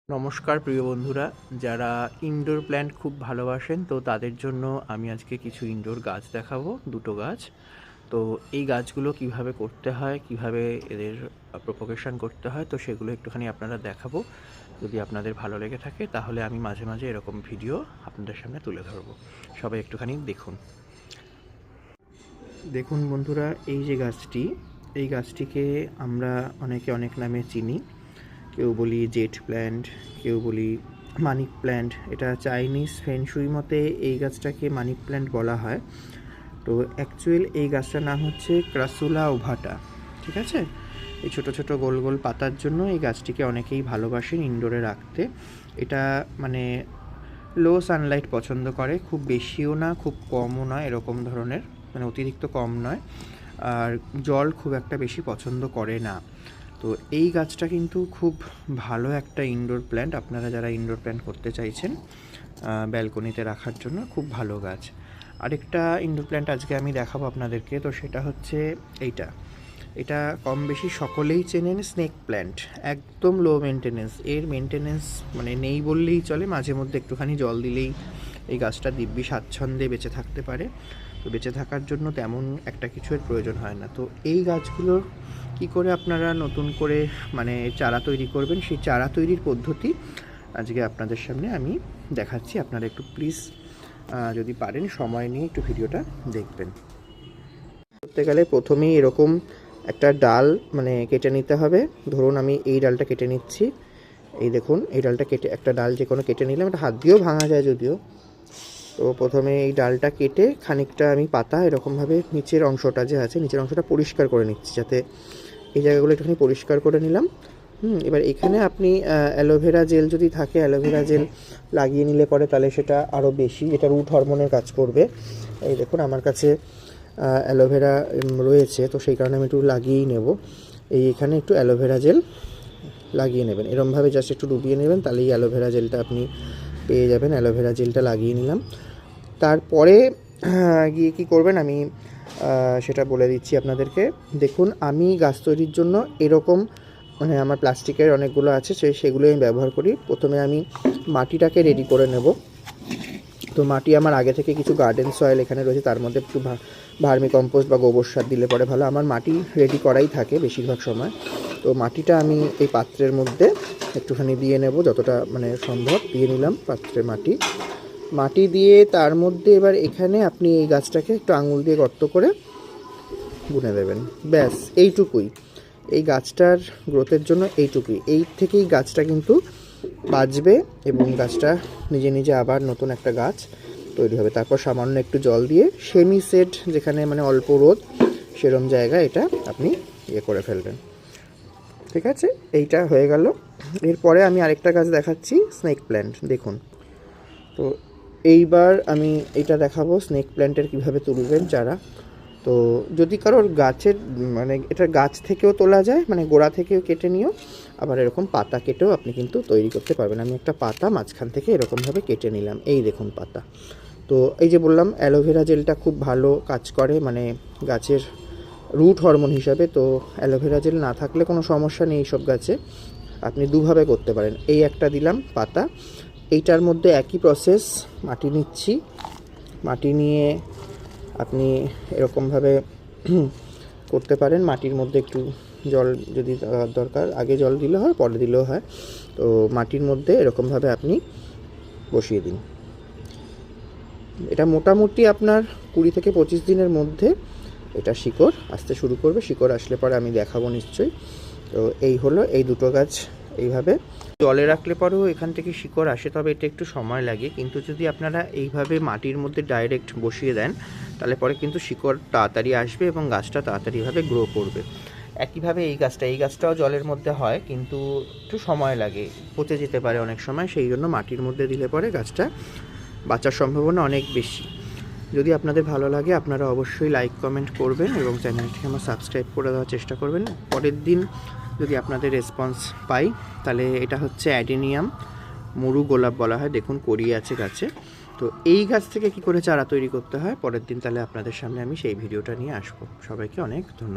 নমস্কার প্রিয় বন্ধুরা, যারা ইনডোর প্ল্যান্ট খুব ভালোবাসেন তো তাদের জন্য আমি আজকে কিছু ইনডোর গাছ দেখাবো, দুটো গাছ। তো এই গাছগুলো কিভাবে করতে হয়, কিভাবে এদের প্রপোগেশন করতে হয়, তো সেগুলো একটুখানি আপনারা দেখাবো। যদি আপনাদের ভালো লেগে থাকে তাহলে আমি মাঝে মাঝে এরকম ভিডিও আপনাদের সামনে তুলে ধরবো। সবাই একটুখানি দেখুন। দেখুন বন্ধুরা, এই যে গাছটি, এই গাছটিকে আমরা অনেকে অনেক নামে চিনি। কেউ বলি জেট প্ল্যান্ট, কেউ বলি মানি প্ল্যান্ট। এটা চাইনিজ ফেংশুই মতে এই গাছটাকে মানি প্ল্যান্ট বলা হয়। তো অ্যাকচুয়াল এই গাছটার নাম হচ্ছে ক্রাসুলা ওভাটা। ঠিক আছে, এই ছোটো ছোটো গোল গোল পাতার জন্য এই গাছটিকে অনেকেই ভালোবাসেন ইনডোরে রাখতে। এটা মানে লো সানলাইট পছন্দ করে, খুব বেশিও না খুব কমও নয়, এরকম ধরনের, মানে অতিরিক্ত কম নয়। আর জল খুব একটা বেশি পছন্দ করে না। তো এই গাছটা কিন্তু খুব ভালো একটা ইনডোর প্ল্যান্ট। আপনারা যারা ইনডোর প্ল্যান্ট করতে চাইছেন ব্যালকনিতে রাখার জন্য খুব ভালো গাছ। আরেকটা ইনডোর প্ল্যান্ট আজকে আমি দেখাবো আপনাদেরকে, তো সেটা হচ্ছে এইটা। এটা কম বেশি সকলেই চেনেন, স্নেক প্ল্যান্ট। একদম লো মেনটেনেন্স, এর মেনটেনেন্স মানে নেই বললেই চলে। মাঝে মধ্যে একটুখানি জল দিলেই এই গাছটা দিব্যি স্বাচ্ছন্দ্যে বেঁচে থাকতে পারে। তো বেঁচে থাকার জন্য তেমন একটা কিছুর প্রয়োজন হয় না। তো এই গাছগুলোর কি করে আপনারা নতুন করে মানে চারা তৈরি করবেন, সেই চারা তৈরির পদ্ধতি আজকে আপনাদের সামনে আমি দেখাচ্ছি। আপনারা একটু প্লিজ যদি পারেন সময় নিয়ে একটু ভিডিওটা দেখবেন। করতে গেলে প্রথমেই এরকম একটা ডাল মানে কেটে নিতে হবে। ধরুন আমি এই ডালটা কেটে নিচ্ছি, এই দেখুন এই ডালটা কেটে, একটা ডাল যে কোনো কেটে নিলাম, এটা হাত দিয়েও ভাঙা যায় যদিও। তো প্রথমে এই ডালটা কেটে খানিকটা আমি পাতা এরকমভাবে নিচের অংশটা যে আছে, নিচের অংশটা পরিষ্কার করে নিচ্ছি, যাতে এই জায়গাগুলো একটুখানি পরিষ্কার করে নিলাম। এবার এখানে আপনি অ্যালোভেরা জেল যদি থাকে, অ্যালোভেরা জেল লাগিয়ে নিলে পরে তাহলে সেটা আরও বেশি, এটা রুট হরমোনের কাজ করবে। এই দেখুন আমার কাছে অ্যালোভেরা রয়েছে, তো সেই কারণে আমি একটু লাগিয়েই নেব। এখানে একটু অ্যালোভেরা জেল লাগিয়ে নেবেন, এরমভাবে জাস্ট একটু ডুবিয়ে নেবেন, তাহলেই অ্যালোভেরা জেলটা আপনি পেয়ে যাবেন। অ্যালোভেরা জেলটা লাগিয়ে নিলাম। তারপরে গিয়ে কী করবেন আমি সেটা বলে দিচ্ছি আপনাদেরকে। দেখুন আমি গাছ তৈরির জন্য এরকম মানে আমার প্লাস্টিকের অনেকগুলো আছে, সেগুলো আমি ব্যবহার করি। প্রথমে আমি মাটিটাকে রেডি করে নেব। তো মাটি আমার আগে থেকে কিছু গার্ডেন সয়েল এখানে রয়েছে, তার মধ্যে একটু ভার্মি কম্পোস্ট বা গোবর সার দিলে পরে ভালো। আমার মাটি রেডি করাই থাকে বেশিরভাগ সময়। তো মাটিটা আমি এই পাত্রের মধ্যে একটুখানি দিয়ে নেব, যতটা মানে সম্ভব দিয়ে নিলাম পাত্রে মাটি দিয়ে তার মধ্যে এবার এখানে আপনি এই গাছটাকে একটু আঙুল দিয়ে গর্ত করে বুনে দেবেন। ব্যাস এইটুকুই, এই গাছটার গ্রোথের জন্য এইটুকুই। এই থেকেই গাছটা কিন্তু বাঁচবে এবং গাছটা নিজে নিজে আবার নতুন একটা গাছ তৈরি হবে। তারপর সামান্য একটু জল দিয়ে সেমি সেট, যেখানে মানে অল্প রোদ, সেরম জায়গায় এটা আপনি করে ফেলবেন। ঠিক আছে, এইটা হয়ে গেল। এরপরে আমি আরেকটা গাছ দেখাচ্ছি, স্নেক প্ল্যান্ট। দেখুন, তো এইবার আমি এটা দেখাবো স্নেক প্ল্যান্টের কীভাবে তুলবেন চারা। তো যদি কারোর গাছের মানে এটা গাছ থেকেও তোলা যায়, মানে গোড়া থেকেও কেটে নিও, আবার এরকম পাতা কেটেও আপনি কিন্তু তৈরি করতে পারবেন। আমি একটা পাতা মাঝখান থেকে এরকমভাবে কেটে নিলাম, এই দেখুন পাতা। তো এই যে বললাম অ্যালোভেরা জেলটা খুব ভালো কাজ করে মানে গাছের রুট হরমোন হিসাবে। তো অ্যালোভেরা জেল না থাকলে কোনো সমস্যা নেই, এইসব গাছে আপনি দুভাবে করতে পারেন। এই একটা দিলাম পাতা, এইটার মধ্যে একই প্রসেস, মাটি নিচ্ছি। মাটি নিয়ে আপনি এরকমভাবে করতে পারেন। মাটির মধ্যে একটু জল যদি দরকার, আগে জল দিলে হয়, পরে দিলেও হয়। তো মাটির মধ্যে এরকমভাবে আপনি বসিয়ে দিন। এটা মোটামুটি আপনার 20 থেকে 25 দিনের মধ্যে এটা শিকড় আসতে শুরু করবে। শিকড় আসলে পরে আমি দেখাবো নিশ্চয়ই। তো এই হলো এই দুটো গাছ। এইভাবে জলে রাখলে পরেও এখান থেকে শিকড় আসে, তবে এটা একটু সময় লাগে। কিন্তু যদি আপনারা এইভাবে মাটির মধ্যে ডাইরেক্ট বসিয়ে দেন তাহলে পরে কিন্তু শিকড় তাড়াতাড়ি আসবে এবং গাছটা তাড়াতাড়িভাবে গ্রো করবে। একইভাবে এই গাছটাও জলের মধ্যে হয়, কিন্তু একটু সময় লাগে, পচে যেতে পারে অনেক সময়। সেই জন্য মাটির মধ্যে দিলে পরে গাছটা বাঁচার সম্ভাবনা অনেক বেশি। যদি আপনাদের ভালো লাগে আপনারা অবশ্যই লাইক কমেন্ট করবেন এবং চ্যানেলটিকে আমার সাবস্ক্রাইব করে দেওয়ার চেষ্টা করবেন। পরের দিন যদি আপনাদের রেসপন্স পাই, তাহলে এটা হচ্ছে অ্যাডেনিয়াম মুরু গোলাপ বলা হয়, দেখুন কড়ি আছে গাছে। তো এই গাছ থেকে কি করে চারা তৈরি করতে হয় পরের দিন তাহলে আপনাদের সামনে আমি সেই ভিডিওটা নিয়ে আসবো। সবাইকে অনেক ধন্যবাদ।